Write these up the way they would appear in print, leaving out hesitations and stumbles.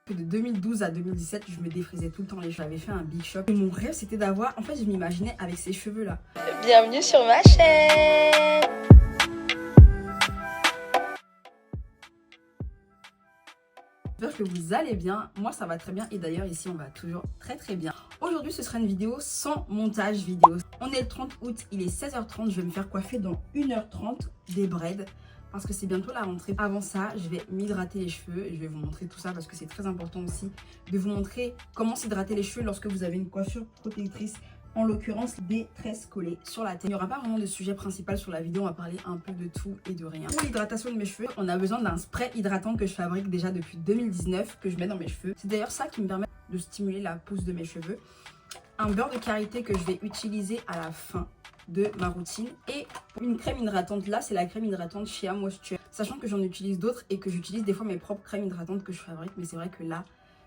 De 2012 à 2017, je me défrisais tout le temps les cheveux. J'avais fait un big shop. Et mon rêve, c'était d'avoir... En fait, je m'imaginais avec ces cheveux-là. Bienvenue sur ma chaîne. J'espère que vous allez bien. Moi, ça va très bien. Et d'ailleurs, ici, on va toujours très bien. Aujourd'hui, ce sera une vidéo sans montage vidéo. On est le 30 août, il est 16h30. Je vais me faire coiffer dans 1h30 des braids. Parce que c'est bientôt la rentrée. Avant ça, je vais m'hydrater les cheveux. Je vais vous montrer tout ça parce que c'est très important aussi de vous montrer comment s'hydrater les cheveux lorsque vous avez une coiffure protectrice. En l'occurrence, des tresses collées sur la tête. Il n'y aura pas vraiment de sujet principal sur la vidéo. On va parler un peu de tout et de rien. Pour l'hydratation de mes cheveux, on a besoin d'un spray hydratant que je fabrique déjà depuis 2019, que je mets dans mes cheveux. C'est d'ailleurs ça qui me permet de stimuler la pousse de mes cheveux. Un beurre de karité que je vais utiliser à la fin de ma routine et une crème hydratante. Là, c'est la crème hydratante Shea Moisture, sachant que j'en utilise d'autres et que j'utilise des fois mes propres crèmes hydratantes que je fabrique, mais c'est vrai que là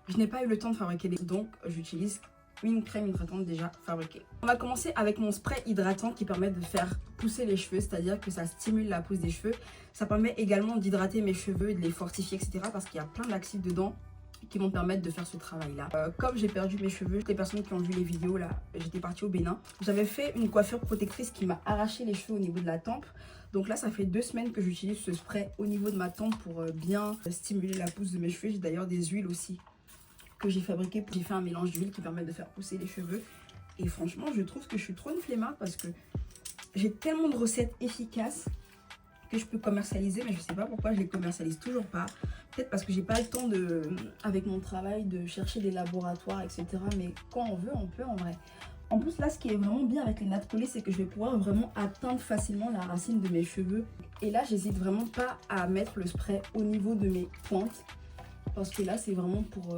je n'ai pas eu le temps de fabriquer donc j'utilise une crème hydratante déjà fabriquée. On va commencer avec mon spray hydratant qui permet de faire pousser les cheveux, c'est-à-dire que ça stimule la pousse des cheveux. Ça permet également d'hydrater mes cheveux et de les fortifier, etc. parce qu'il y a plein d'actifs dedans qui vont permettre de faire ce travail là. Comme j'ai perdu mes cheveux, les personnes qui ont vu les vidéos là, j'étais partie au Bénin. J'avais fait une coiffure protectrice qui m'a arraché les cheveux au niveau de la tempe. Donc là ça fait 2 semaines que j'utilise ce spray au niveau de ma tempe pour bien stimuler la pousse de mes cheveux. J'ai d'ailleurs des huiles aussi que j'ai fabriquées. J'ai fait un mélange d'huile qui permet de faire pousser les cheveux. Et franchement je trouve que je suis trop une flemmarde parce que j'ai tellement de recettes efficaces que je peux commercialiser, mais je sais pas pourquoi je les commercialise toujours pas. Peut-être parce que j'ai pas le temps avec mon travail de chercher des laboratoires, etc. Mais quand on veut, on peut en vrai. En plus là, ce qui est vraiment bien avec les nattes collées, c'est que je vais pouvoir vraiment atteindre facilement la racine de mes cheveux. Et là, j'hésite vraiment pas à mettre le spray au niveau de mes pointes. Parce que là, c'est vraiment pour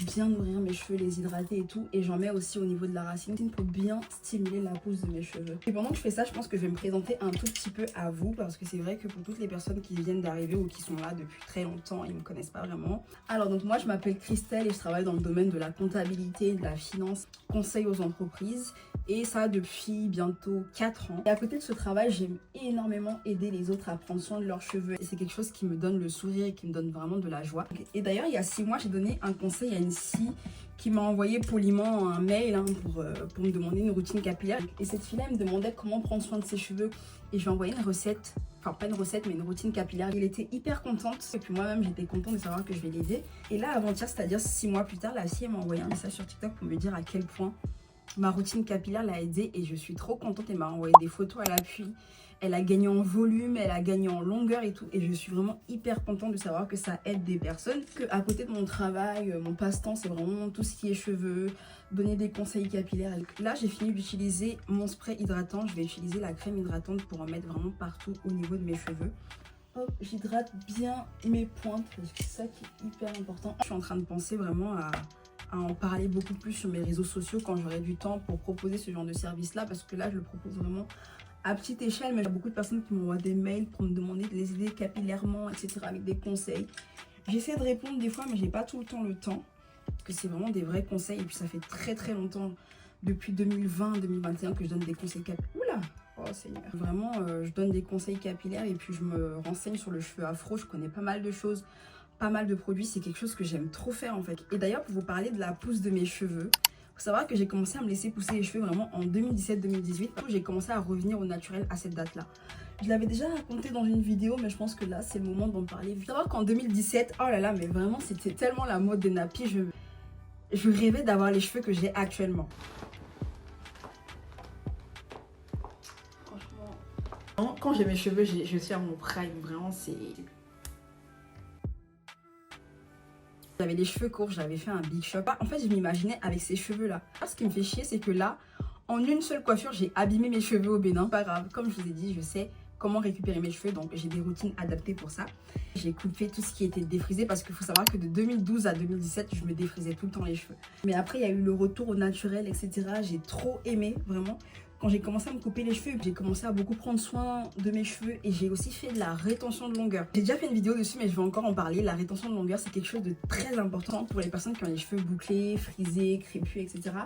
bien nourrir mes cheveux, les hydrater et tout. Et j'en mets aussi au niveau de la racine pour bien stimuler la pousse de mes cheveux. Et pendant que je fais ça, je pense que je vais me présenter un tout petit peu à vous. Parce que c'est vrai que pour toutes les personnes qui viennent d'arriver ou qui sont là depuis très longtemps, ils ne me connaissent pas vraiment. Alors donc moi, je m'appelle Christelle et je travaille dans le domaine de la comptabilité, de la finance, conseil aux entreprises. Et ça depuis bientôt 4 ans. Et à côté de ce travail, j'aime énormément aider les autres à prendre soin de leurs cheveux. Et c'est quelque chose qui me donne le sourire et qui me donne vraiment de la joie. Et d'ailleurs, il y a 6 mois, j'ai donné un conseil à une fille qui m'a envoyé poliment un mail pour me demander une routine capillaire. Et cette fille-là, elle me demandait comment prendre soin de ses cheveux. Et je lui ai envoyé une recette, enfin pas une recette, mais une routine capillaire. Elle était hyper contente. Et puis moi-même, j'étais contente de savoir que je vais l'aider. Et là, avant-hier, c'est-à-dire 6 mois plus tard, la fille m'a envoyé un message sur TikTok pour me dire à quel point ma routine capillaire l'a aidée et je suis trop contente. Elle m'a envoyé des photos à l'appui. Elle a gagné en volume, elle a gagné en longueur et tout. Et je suis vraiment hyper contente de savoir que ça aide des personnes. Que à côté de mon travail, mon passe-temps, c'est vraiment tout ce qui est cheveux, donner des conseils capillaires. Là, j'ai fini d'utiliser mon spray hydratant. Je vais utiliser la crème hydratante pour en mettre vraiment partout au niveau de mes cheveux. Hop, j'hydrate bien mes pointes parce que c'est ça qui est hyper important. Je suis en train de penser vraiment à en parler beaucoup plus sur mes réseaux sociaux quand j'aurai du temps pour proposer ce genre de service là, parce que là je le propose vraiment à petite échelle, mais il y a beaucoup de personnes qui m'envoient des mails pour me demander de les aider capillairement, etc. avec des conseils. J'essaie de répondre des fois, mais j'ai pas tout le temps parce que c'est vraiment des vrais conseils. Et puis ça fait très longtemps, depuis 2020-2021 que je donne des conseils capillaires. Oula, oh Seigneur. Vraiment, je donne des conseils capillaires et puis je me renseigne sur le cheveu afro. Je connais pas mal de choses, pas mal de produits. C'est quelque chose que j'aime trop faire en fait. Et d'ailleurs, pour vous parler de la pousse de mes cheveux, faut savoir que j'ai commencé à me laisser pousser les cheveux vraiment en 2017-2018. J'ai commencé à revenir au naturel à cette date-là. Je l'avais déjà raconté dans une vidéo, mais je pense que là, c'est le moment d'en parler. Faut savoir qu'en 2017, oh là là, mais vraiment, c'était tellement la mode des nappies. Je rêvais d'avoir les cheveux que j'ai actuellement. Franchement, quand j'ai mes cheveux, je suis à mon prime. Vraiment, c'est... J'avais les cheveux courts, j'avais fait un big shop. En fait, je m'imaginais avec ces cheveux-là. Ce qui me fait chier, c'est que là, en une seule coiffure, j'ai abîmé mes cheveux au Bénin. Pas grave, comme je vous ai dit, je sais comment récupérer mes cheveux. Donc, j'ai des routines adaptées pour ça. J'ai coupé tout ce qui était défrisé parce qu'il faut savoir que de 2012 à 2017, je me défrisais tout le temps les cheveux. Mais après, il y a eu le retour au naturel, etc. J'ai trop aimé, vraiment. Quand j'ai commencé à me couper les cheveux, j'ai commencé à beaucoup prendre soin de mes cheveux et j'ai aussi fait de la rétention de longueur. J'ai déjà fait une vidéo dessus, mais je vais encore en parler. La rétention de longueur, c'est quelque chose de très important pour les personnes qui ont les cheveux bouclés, frisés, crépus, etc.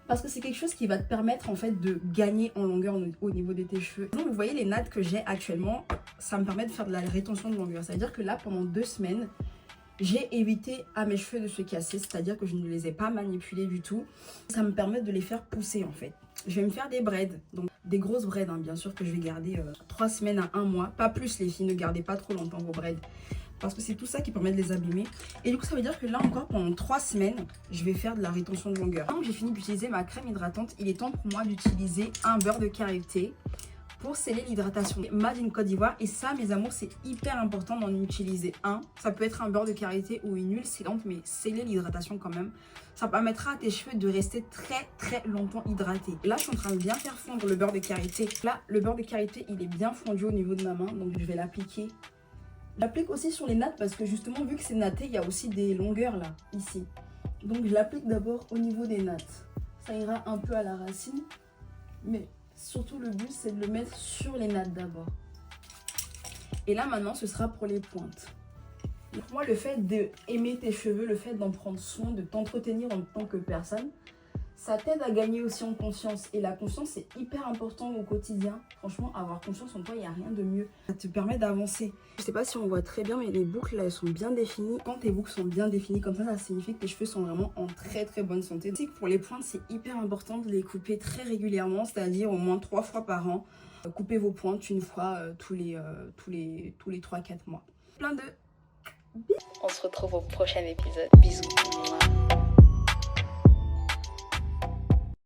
Parce que c'est quelque chose qui va te permettre en fait de gagner en longueur au niveau de tes cheveux. Donc vous voyez les nattes que j'ai actuellement, ça me permet de faire de la rétention de longueur. Ça veut dire que là, pendant 2 semaines, j'ai évité à mes cheveux de se casser, c'est-à-dire que je ne les ai pas manipulés du tout. Ça me permet de les faire pousser en fait. Je vais me faire des braids, donc des grosses braids hein, bien sûr que je vais garder 3 semaines à 1 mois. Pas plus les filles, ne gardez pas trop longtemps vos braids. Parce que c'est tout ça qui permet de les abîmer. Et du coup ça veut dire que là encore pendant 3 semaines, je vais faire de la rétention de longueur. Quand j'ai fini d'utiliser ma crème hydratante, il est temps pour moi d'utiliser un beurre de karité pour sceller l'hydratation. Made in Côte d'Ivoire, et ça mes amours c'est hyper important d'en utiliser un. Ça peut être un beurre de karité ou une huile scellante, mais sceller l'hydratation quand même. Ça permettra à tes cheveux de rester très longtemps hydratés. Là je suis en train de bien faire fondre le beurre de karité. Là le beurre de karité il est bien fondu au niveau de ma main, donc je vais l'appliquer. Je l'applique aussi sur les nattes parce que justement vu que c'est natté, il y a aussi des longueurs là, ici. Donc je l'applique d'abord au niveau des nattes. Ça ira un peu à la racine, mais surtout le but c'est de le mettre sur les nattes d'abord. Et là maintenant ce sera pour les pointes. Donc moi le fait d'aimer tes cheveux, le fait d'en prendre soin, de t'entretenir en tant que personne, ça t'aide à gagner aussi en confiance. Et la confiance c'est hyper important au quotidien. Franchement avoir confiance en toi, il n'y a rien de mieux. Ça te permet d'avancer. Je sais pas si on voit très bien mais les boucles là elles sont bien définies. Quand tes boucles sont bien définies comme ça signifie que tes cheveux sont vraiment en très bonne santé. Tu sais que pour les pointes c'est hyper important de les couper très régulièrement, c'est-à-dire au moins 3 fois par an. Coupez vos pointes une fois tous les 3-4 mois. Plein de... On se retrouve au prochain épisode. Bisous.